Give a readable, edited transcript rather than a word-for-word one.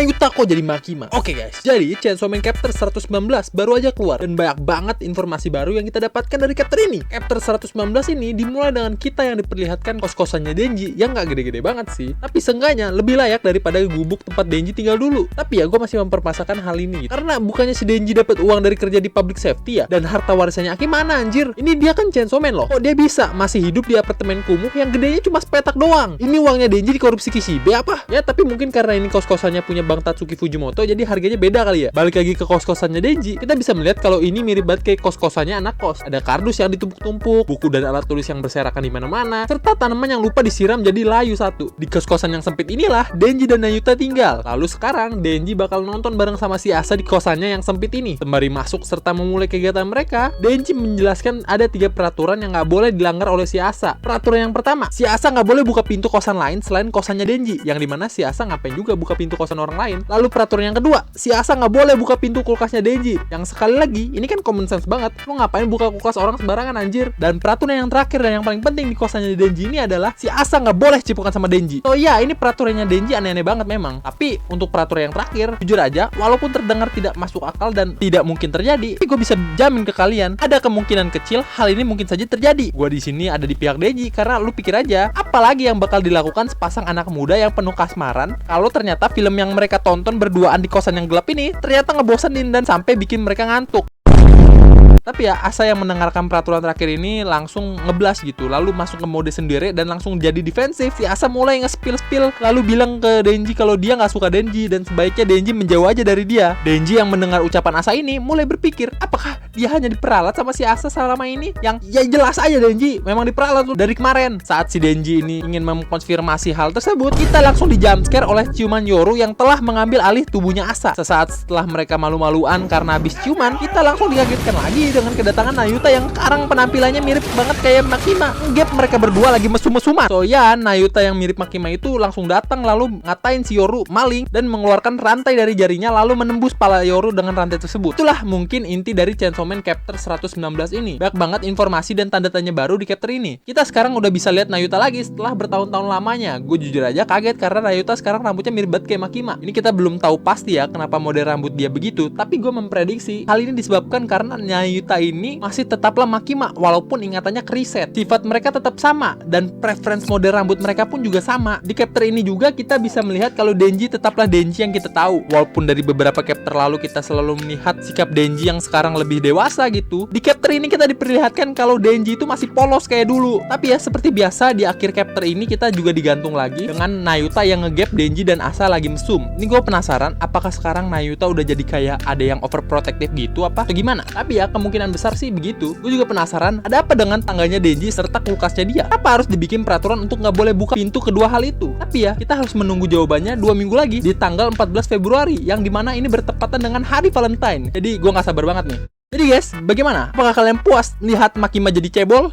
Nayuta kok jadi Makima? Oke guys, jadi Chainsaw Man Chapter 119 baru aja keluar dan banyak banget informasi baru yang kita dapatkan dari chapter ini. Chapter 119 ini dimulai dengan kita yang diperlihatkan kos-kosannya Denji yang nggak gede-gede banget sih, tapi seenggaknya lebih layak daripada gubuk tempat Denji tinggal dulu. Tapi ya gue masih mempermasalahkan hal ini gitu. Karena bukannya si Denji dapat uang dari kerja di public safety ya, dan harta warisannya Aki mana anjir? Ini dia kan Chainsaw Man loh. Kok dia bisa masih hidup di apartemen kumuh yang gedenya cuma sepetak doang? Ini uangnya Denji dikorupsi Kishibe apa? Ya tapi mungkin karena ini kos-kosannya punya Bang Tatsuki Fujimoto jadi harganya beda kali ya. Balik lagi ke kos-kosannya Denji, kita bisa melihat kalau ini mirip banget kayak kos-kosannya anak kos. Ada kardus yang ditumpuk-tumpuk, buku dan alat tulis yang berserakan di mana-mana, serta tanaman yang lupa disiram jadi layu satu. Di kos-kosan yang sempit inilah Denji dan Nayuta tinggal. Lalu sekarang Denji bakal nonton bareng sama si Asa di kosannya yang sempit ini. Sembari masuk serta memulai kegiatan mereka, Denji menjelaskan ada 3 peraturan yang nggak boleh dilanggar oleh si Asa. Peraturan yang pertama, si Asa nggak boleh buka pintu kosan lain selain kosannya Denji, yang dimana si Asa ngapain juga buka pintu kosan orang lain. Lalu peraturan yang kedua, si Asa nggak boleh buka pintu kulkasnya Denji. Yang sekali lagi, ini kan common sense banget. Lo ngapain buka kulkas orang sembarangan anjir? Dan peraturan yang terakhir dan yang paling penting di kosannya Denji ini adalah si Asa nggak boleh cipukan sama Denji. So ya, ini peraturannya Denji aneh-aneh banget memang. Tapi untuk peraturan yang terakhir, jujur aja, walaupun terdengar tidak masuk akal dan tidak mungkin terjadi, tapi gue bisa jamin ke kalian, ada kemungkinan kecil hal ini mungkin saja terjadi. Gue di sini ada di pihak Denji karena lu pikir aja, apalagi yang bakal dilakukan sepasang anak muda yang penuh kasmaran kalau ternyata film yang mereka tonton berduaan di kosan yang gelap ini ternyata ngebosenin dan sampai bikin mereka ngantuk. Tapi ya, Asa yang mendengarkan peraturan terakhir ini langsung ngeblas gitu, lalu masuk ke mode sendiri dan langsung jadi defensif. Si Asa mulai nge-spill lalu bilang ke Denji kalau dia nggak suka Denji dan sebaiknya Denji menjauh aja dari dia. Denji yang mendengar ucapan Asa ini mulai berpikir, apakah dia hanya diperalat sama si Asa selama ini? Yang ya jelas aja Denji memang diperalat tuh dari kemarin. Saat si Denji ini ingin mengkonfirmasi hal tersebut, kita langsung di jumpscare oleh ciuman Yoru yang telah mengambil alih tubuhnya Asa. Sesaat setelah mereka malu-maluan karena habis ciuman, kita langsung dikagetkan lagi dengan kedatangan Nayuta yang sekarang penampilannya mirip banget kayak Makima. Gap mereka berdua lagi mesum-mesuman. So ya, Nayuta yang mirip Makima itu langsung datang lalu ngatain si Yoru maling dan mengeluarkan rantai dari jarinya lalu menembus pala Yoru dengan rantai tersebut. Itulah mungkin inti dari Chainsaw Man Chapter 119 ini. Banyak banget informasi dan tanda tanya baru di chapter ini. Kita sekarang udah bisa lihat Nayuta lagi setelah bertahun-tahun lamanya. Gue jujur aja kaget karena Nayuta sekarang rambutnya mirip banget kayak Makima. Ini kita belum tahu pasti ya kenapa model rambut dia begitu, tapi gue memprediksi hal ini disebabkan karena Nayuta ini masih tetaplah Makima walaupun ingatannya kereset. Sifat mereka tetap sama dan preference model rambut mereka pun juga sama. Di chapter ini juga kita bisa melihat kalau Denji tetaplah Denji yang kita tahu. Walaupun dari beberapa chapter lalu kita selalu melihat sikap Denji yang sekarang lebih dewasa gitu, di chapter ini kita diperlihatkan kalau Denji itu masih polos kayak dulu. Tapi ya seperti biasa di akhir chapter ini kita juga digantung lagi dengan Nayuta yang ngegap Denji dan Asa lagi mesum. Ini gue penasaran apakah sekarang Nayuta udah jadi kayak ada yang overprotective gitu apa atau gimana? Tapi ya kemungkinan besar sih begitu. Gue juga penasaran ada apa dengan tangganya Denji serta kulkasnya dia. Apa harus dibikin peraturan untuk nggak boleh buka pintu kedua hal itu? Tapi ya kita harus menunggu jawabannya 2 minggu lagi di tanggal 14 Februari yang dimana ini bertepatan dengan hari Valentine. Jadi gue nggak sabar banget nih. Jadi guys, bagaimana? Apakah kalian puas lihat Makima jadi cebol?